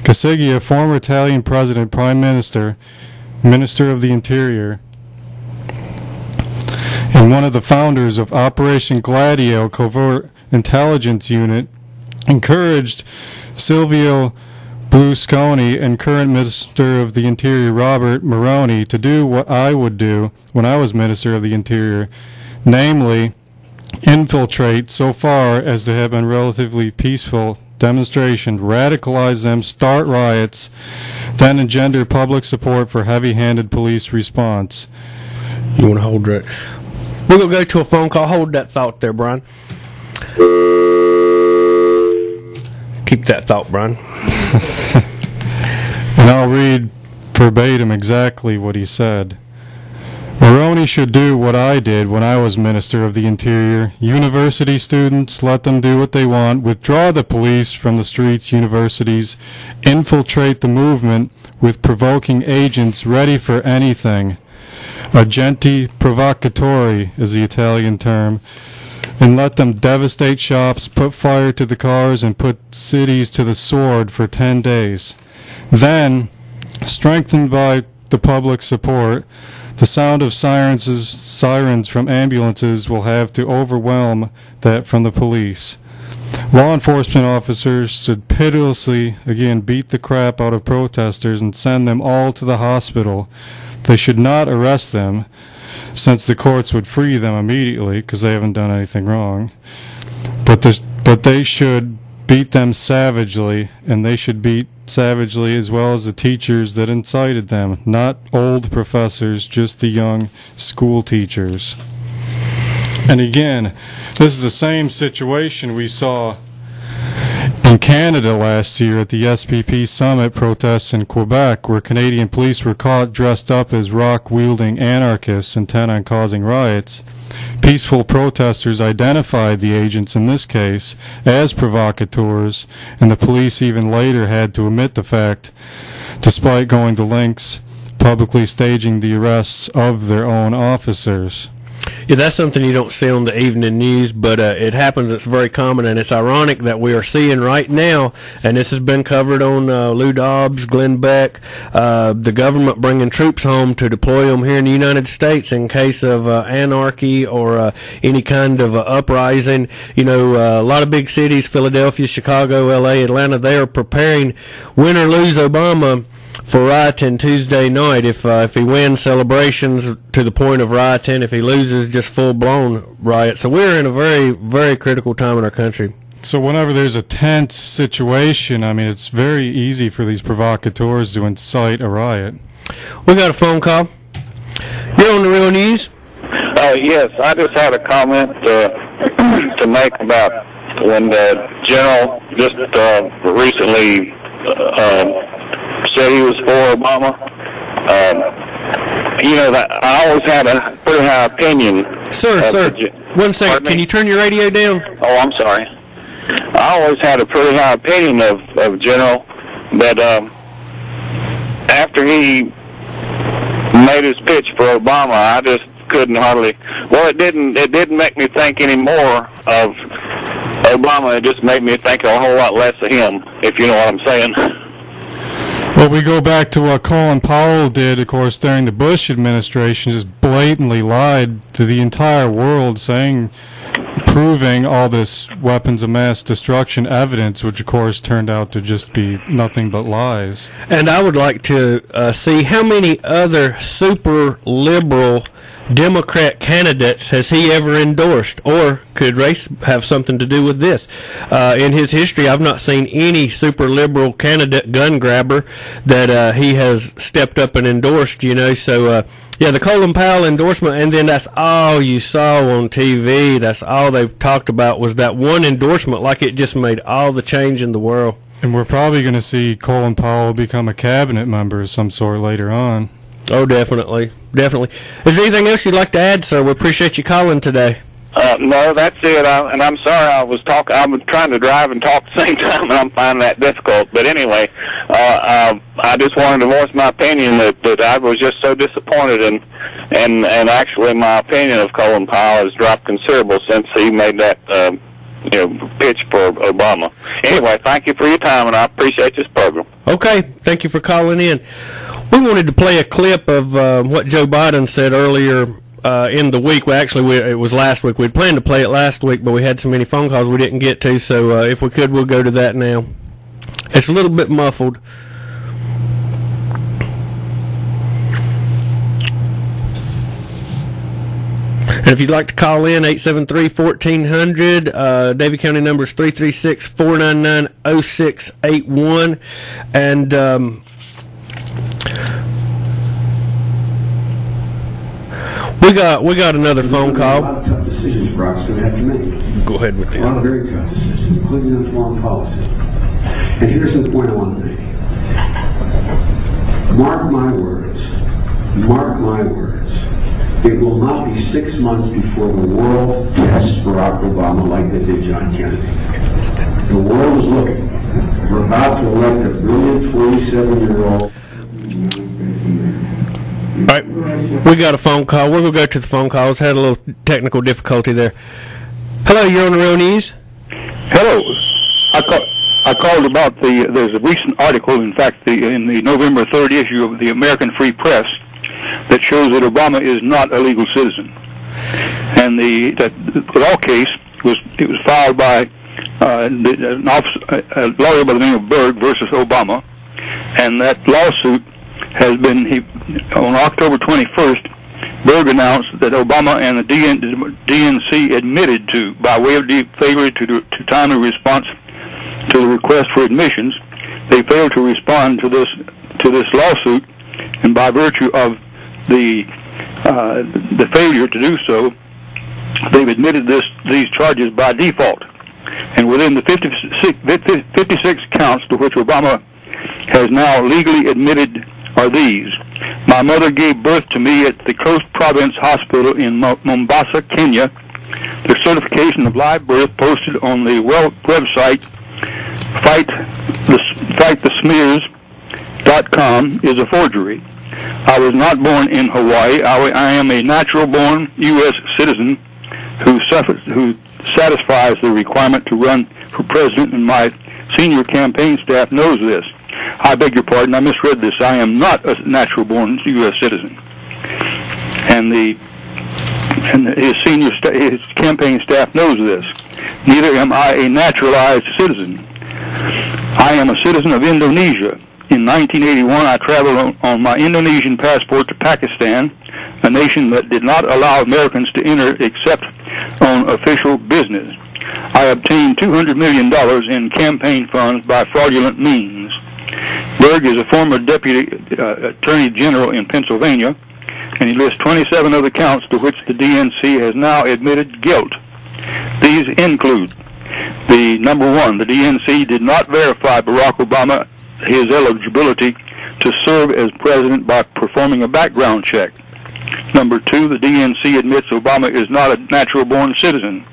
Cossiga, former Italian president, prime minister, minister of the Interior, and one of the founders of Operation Gladio Covert Intelligence Unit, encouraged Silvio Berlusconi and current Minister of the Interior Robert Moroni to do what I would do when I was Minister of the Interior, namely infiltrate so far as to have been relatively peaceful demonstrations, radicalize them, start riots, then engender public support for heavy-handed police response. You want to hold that? We're going to go to a phone call. Hold that thought there, Brian. Keep that thought, Brian. And I'll read verbatim exactly what he said. Moroni should do what I did when I was Minister of the Interior. University students, let them do what they want. Withdraw the police from the streets, universities. Infiltrate the movement with provoking agents ready for anything. Agenti provocatori is the Italian term. And let them devastate shops, put fire to the cars, and put cities to the sword for 10 days. Then, strengthened by the public support, the sound of sirens from ambulances will have to overwhelm that from the police. Law enforcement officers should pitilessly, again, beat the crap out of protesters and send them all to the hospital. They should not arrest them, since the courts would free them immediately because they haven't done anything wrong. But they should beat them savagely, and they should beat savagely as well as the teachers that incited them, not old professors, just the young school teachers. And again, this is the same situation we saw in Canada last year at the SPP summit protests in Quebec, where Canadian police were caught dressed up as rock-wielding anarchists intent on causing riots. Peaceful protesters identified the agents in this case as provocateurs, and the police even later had to admit the fact, despite going to lengths publicly staging the arrests of their own officers. Yeah, that's something you don't see on the evening news, but it happens. It's very common, and it's ironic that we are seeing right now, and this has been covered on Lou Dobbs, Glenn Beck, the government bringing troops home to deploy them here in the United States in case of anarchy or any kind of uprising. You know, a lot of big cities, Philadelphia, Chicago, L.A., Atlanta, they are preparing, win or lose Obama, for rioting Tuesday night. If he wins, celebrations to the point of rioting. If he loses, just full-blown riot. So we're in a very, very critical time in our country. So whenever there's a tense situation, I mean, it's very easy for these provocateurs to incite a riot. We got a phone call. You're on the Real News. Yes, I just had a comment to make about when the general just recently said he was for Obama. You know, that I always had a pretty high opinion. Sir, 1 second. Can you turn your radio down? Oh, I'm sorry. I always had a pretty high opinion of General, but after he made his pitch for Obama, I just couldn't hardly. Well, it didn't make me think any more of Obama. It just made me think a whole lot less of him, if you know what I'm saying. Well, we go back to what Colin Powell did, of course, during the Bush administration, just blatantly lied to the entire world, proving all this weapons of mass destruction evidence, which, of course, turned out to just be nothing but lies. And I would like to see how many other super liberal Democrat candidates has he ever endorsed, or could race have something to do with this? In his history, I've not seen any super liberal candidate gun grabber that he has stepped up and endorsed, you know. So, yeah, the Colin Powell endorsement, and then that's all you saw on TV. That's all they've talked about was that one endorsement, like it just made all the change in the world. And we're probably going to see Colin Powell become a cabinet member of some sort later on. Oh, definitely. Definitely. Is there anything else you'd like to add, sir? We appreciate you calling today. No, that's it. And I'm sorry I was trying to drive and talk at the same time, and I'm finding that difficult. But anyway, I just wanted to voice my opinion that I was just so disappointed, and actually my opinion of Colin Powell has dropped considerable since he made that pitch for Obama. Anyway, thank you for your time, and I appreciate this program. Okay, thank you for calling in. We wanted to play a clip of what Joe Biden said earlier in the week. It was last week. We'd planned to play it last week, but we had so many phone calls we didn't get to, so if we could, we'll go to that now. It's a little bit muffled. And if you'd like to call in, 873-1400. Davie County number is 336-499-0681. And we got another phone call. A lot of tough decisions Brock's going to have to make. Go ahead with this. A lot of very tough decisions, including on foreign policy. And here's the point I want to make. Mark my words. Mark my words. It will not be 6 months before the world tests Barack Obama like they did John Kennedy. The world is looking. We're about to elect a brilliant 47-year-old. All right, we got a phone call. We're going to go to the phone calls. Had a little technical difficulty there. Hello, you're on the Real News. Hello. I called about there's a recent article, in fact, in the November 3rd issue of the American Free Press, that shows that Obama is not a legal citizen. And the law case was filed by a lawyer by the name of Berg versus Obama, and that lawsuit has been on October 21st. Berg announced that Obama and the DNC admitted to, by way of failure to timely response to the request for admissions, they failed to respond to this lawsuit, and by virtue of the failure to do so, they've admitted these charges by default. And within the 56 counts to which Obama has now legally admitted are these: my mother gave birth to me at the Coast Province Hospital in Mombasa, Kenya. The certification of live birth posted on the website fightthesmears.com is a forgery. I was not born in Hawaii. I am a natural-born U.S. citizen who satisfies the requirement to run for president, and my senior campaign staff knows this. I beg your pardon, I misread this. I am not a natural-born U.S. citizen. And his campaign staff knows this. Neither am I a naturalized citizen. I am a citizen of Indonesia. In 1981, I traveled on my Indonesian passport to Pakistan, a nation that did not allow Americans to enter except on official business. I obtained $200 million in campaign funds by fraudulent means. Berg is a former deputy attorney general in Pennsylvania, and he lists 27 other counts to which the DNC has now admitted guilt. These include the number one, the DNC did not verify Barack Obama his eligibility to serve as president by performing a background check. Number two, the DNC admits Obama is not a natural-born citizen.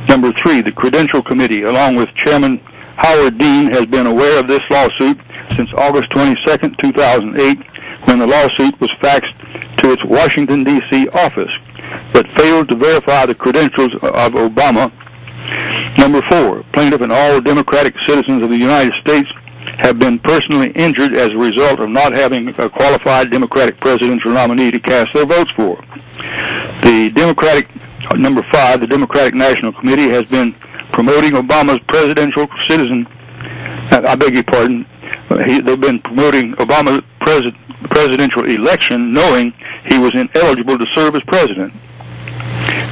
Number three, the Credential Committee, along with Chairman Howard Dean, has been aware of this lawsuit since August 22, 2008, when the lawsuit was faxed to its Washington, D.C. office, but failed to verify the credentials of Obama. Number four, plaintiff and all Democratic citizens of the United States have been personally injured as a result of not having a qualified Democratic presidential nominee to cast their votes for. Number five, the Democratic National Committee has been promoting Obama's presidential citizen. I beg your pardon. They've been promoting Obama's presidential election, knowing he was ineligible to serve as president.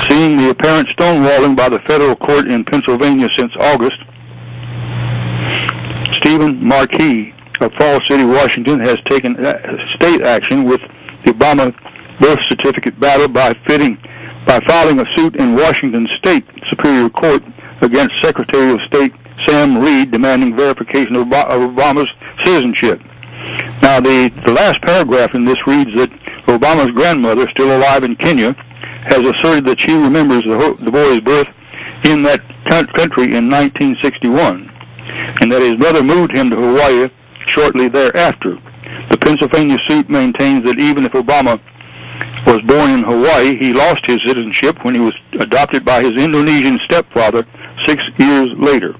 Seeing the apparent stonewalling by the federal court in Pennsylvania since August, Stephen Markey of Falls City, Washington, has taken state action with the Obama birth certificate battle by filing a suit in Washington State Superior Court against Secretary of State Sam Reed, demanding verification of Obama's citizenship. Now, the last paragraph in this reads that Obama's grandmother, still alive in Kenya, has asserted that she remembers the boy's birth in that country in 1961, and that his mother moved him to Hawaii shortly thereafter. The Pennsylvania suit maintains that even if Obama was born in Hawaii, he lost his citizenship when he was adopted by his Indonesian stepfather 6 years later.